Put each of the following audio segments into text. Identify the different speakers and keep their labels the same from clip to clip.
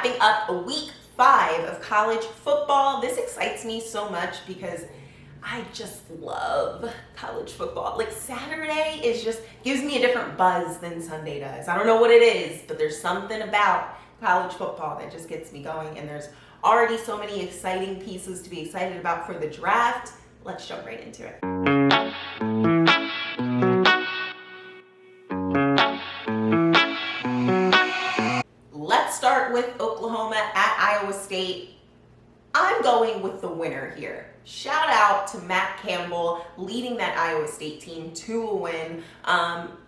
Speaker 1: wrapping up week 5 of college football. This excites me so much because I just love college football. Like Saturday gives me a different buzz than Sunday does. I don't know what it is, but there's something about college football that just gets me going, and there's already so many exciting pieces to be excited about for the draft. Let's jump right into it. Let's start with Oklahoma at Iowa State. I'm going with the winner here. Shout out to Matt Campbell leading that Iowa State team to a win. I'm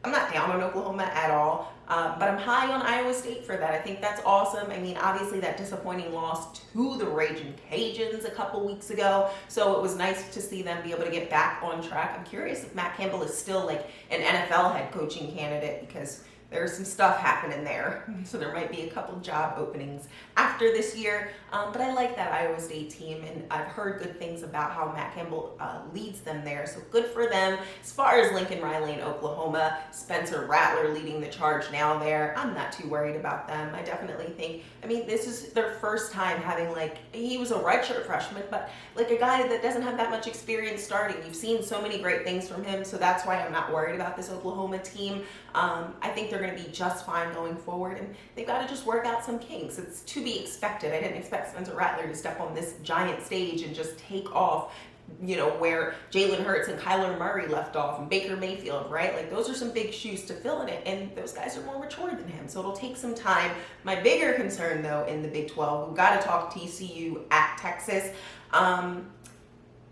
Speaker 1: not down on Oklahoma at all, but I'm high on Iowa State for that. I think that's awesome. I mean, obviously that disappointing loss to the Ragin' Cajuns a couple weeks ago, so it was nice to see them be able to get back on track. I'm curious if Matt Campbell is still like an NFL head coaching candidate, because there's some stuff happening there. So there might be a couple job openings after this year. But I like that Iowa State team, and I've heard good things about how Matt Campbell leads them there. So good for them. As far as Lincoln Riley in Oklahoma, Spencer Rattler leading the charge now there. I'm not too worried about them. I definitely think, this is their first time having, he was a redshirt freshman, but like a guy that doesn't have that much experience starting. You've seen so many great things from him, so that's why I'm not worried about this Oklahoma team. I think they're going to be just fine going forward, and they've got to just work out some kinks. It's to be expected. I didn't expect Spencer Rattler to step on this giant stage and just take off, where Jalen Hurts and Kyler Murray left off, and Baker Mayfield, right? Like, those are some big shoes to fill in it, and those guys are more mature than him, so it'll take some time. My bigger concern, though, in the Big 12, we've got to talk TCU at Texas.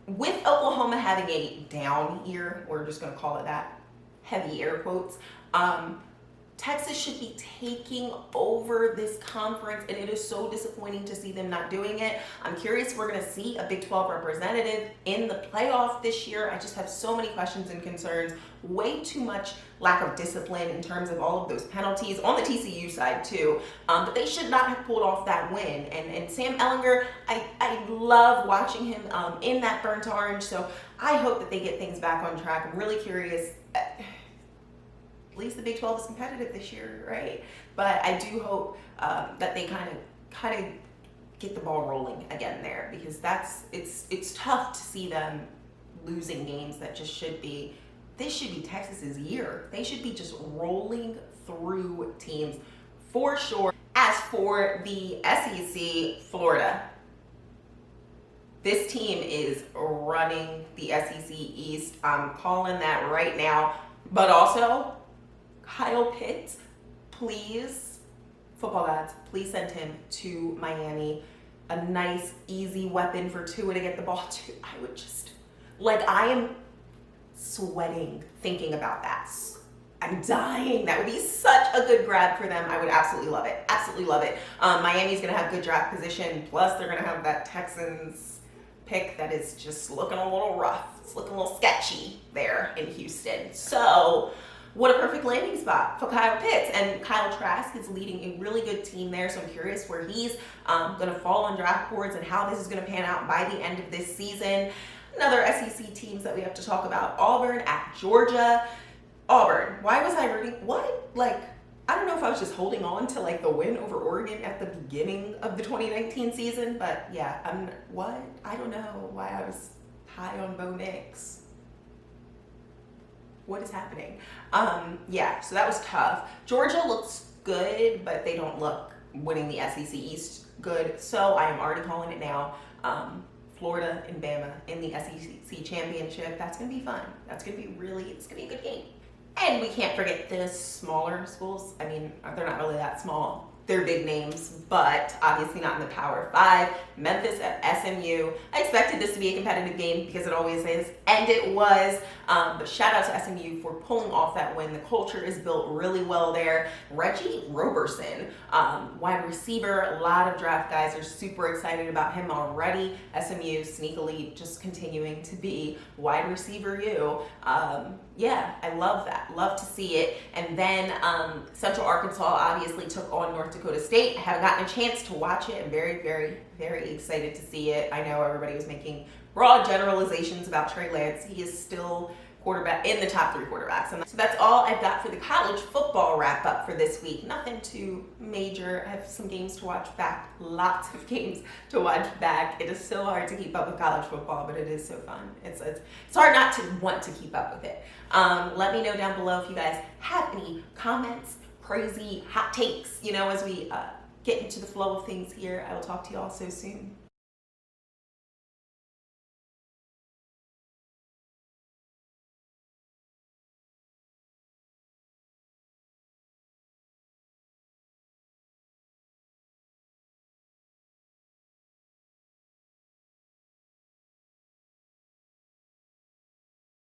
Speaker 1: With Oklahoma having a down year, we're just going to call it that, heavy air quotes, Texas should be taking over this conference, and it is so disappointing to see them not doing it. I'm curious if we're going to see a Big 12 representative in the playoff this year. I just have so many questions and concerns. Way too much lack of discipline in terms of all of those penalties on the TCU side too. But they should not have pulled off that win. And Sam Ehlinger, I love watching him in that burnt orange. So I hope that they get things back on track. I'm really curious. At least the Big 12 is competitive this year, right? But I do hope that they kind of get the ball rolling again there, because it's tough to see them losing games that just should be. This should be Texas's year. They should be just rolling through teams for sure. As for the SEC, Florida, this team is running the SEC East. I'm calling that right now. But also, Kyle Pitts, please, football gods, please send him to Miami. A nice, easy weapon for Tua to get the ball to. I would just, I am sweating thinking about that. I'm dying. That would be such a good grab for them. I would absolutely love it. Absolutely love it. Miami's going to have good draft position. Plus, they're going to have that Texans pick that is just looking a little rough. It's looking a little sketchy there in Houston. So, what a perfect landing spot for Kyle Pitts. And Kyle Trask is leading a really good team there, so I'm curious where he's going to fall on draft boards and how this is going to pan out by the end of this season. Another SEC teams that we have to talk about, Auburn at Georgia. Auburn, why was I rooting? What? I don't know if I was just holding on to the win over Oregon at the beginning of the 2019 season, but yeah, I don't know why I was high on Bo Nix. What is happening? So that was tough. Georgia looks good, but they don't look winning the SEC East good. So I am already calling it now. Florida and Bama in the SEC championship. That's going to be fun. That's going to be it's going to be a good game. And we can't forget the smaller schools. They're not really that small. They're big names, but obviously not in the Power 5. Memphis at SMU. I expected this to be a competitive game because it always is, and it was. But shout out to SMU for pulling off that win. The culture is built really well there. Reggie Roberson, wide receiver. A lot of draft guys are super excited about him already. SMU sneakily just continuing to be wide receiver I love that. Love to see it. And then Central Arkansas obviously took on North Dakota State. I haven't gotten a chance to watch it. I'm very, very, very excited to see it. I know everybody was making broad generalizations about Trey Lance. He is still quarterback in the top 3 quarterbacks. And so that's all I've got for the college football wrap up for this week. Nothing too major. I have some games to watch back, lots of games to watch back. It is so hard to keep up with college football, but it is so fun. It's hard not to want to keep up with it. Let me know down below if you guys have any comments, crazy hot takes, as we get into the flow of things here. I will talk to you all so soon.